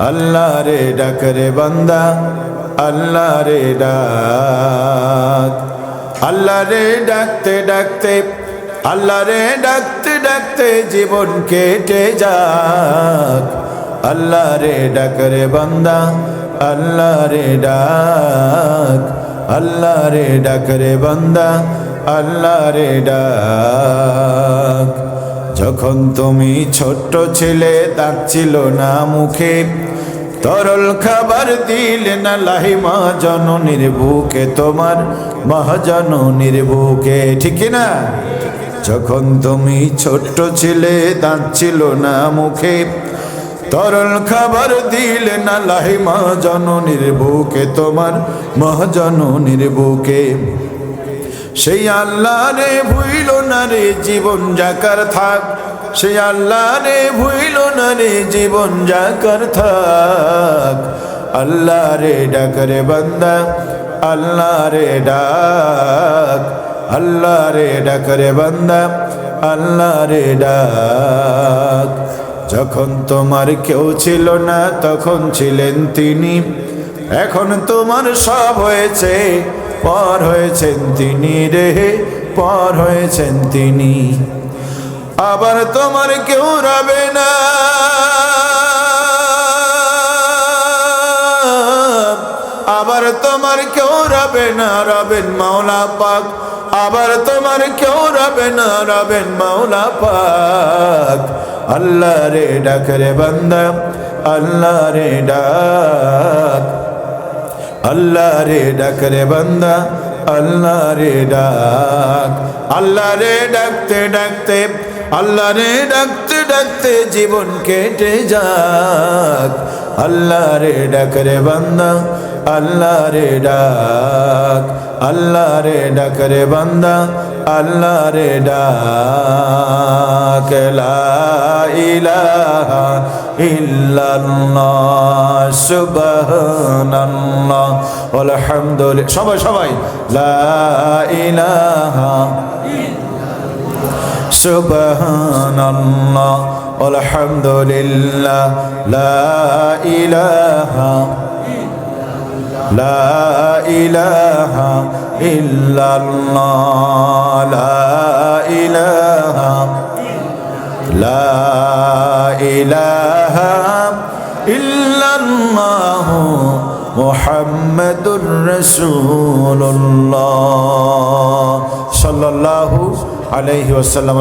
আল্লাহ রে ডাক রে বান্দা, আল্লাহ রে ডাক। আল্লাহ রে ডাকতে ডাকতে, আল্লাহ রে ডাকতে ডাকতে জীবন কেটে যাক। আল্লাহ রে ডাক রে বান্দা, আল্লাহ রে ডাক। আল্লাহ রে ডাক রে বান্দা, আল্লাহ রে ডাক। যখন তুমি ছোট্ট ছিলে, দাঁত ছিল না মুখে, তরল খাবার দিলে না লাহিমা জননীর বুকে, তোমার মহাজননীর বুকে, ঠিক না? যখন তুমি ছোট্ট ছিলে, দাঁত ছিল না মুখে, তরল খাবার দিলে না লাহিমা জননীর বুকে, তোমার মহাজননীর বুকে। সেই আল্লাহ রে ভুইল না রে জীবন যাকার থাক, সেই আল্লাহ রে ভুইল না রে জীবন যাকার থাক। আল্লাহ রে ডাক রে বান্দা, আল্লাহ রে ডাক। আল্লাহ রে ডাক রে বান্দা, আল্লাহ রে ডাক। যখন তোমার কেউ ছিল না, তখন ছিলেন তিনি, এখন তোমার সব হয়েছে, পর হয়েছেন তিনি রে, পর হয়েছেন তিনি। আবার তোমার কেউ রবে না, আবার তোমার কেউ রবে না, রবেন মাওলা পাক। আবার তোমার কেউ রবে না, রবেন মাওলা পাক। আল্লাহ রে ডাক রে বান্দা, আল্লাহ রে ডাক। আল্লাহ রে ডাক রে বান্দা, আল্লাহ রে ডাক। আল্লাহ রে ডাকতে ডাকতে, আল্লাহ রে ডাকতে ডাকতে জীবন কেটে যাক। আল্লাহ রে ডাক রে বান্দা, আল্লাহ রে ডাক। আল্লাহ রে ডাক রে বান্দা, আল্লাহ রে ডাক। লা ইলাহা ইল্লাল্লাহ, সুবহানাল্লাহ, আলহামদুলিল্লাহ। সবাই সবাই লা ইলাহা ইল্লাল্লাহ, সুবহানাল্লাহ, আলহামদুলিল্লাহ। লা ইলাহা, লা ইলাহা ইল্লাল্লাহ, লা ইলাহা, লা ইলাহা ইল্লাল্লাহ, মুহাম্মাদুর রাসূলুল্লাহ সাল্লাল্লাহু আলাইহি ওয়াসাল্লাম।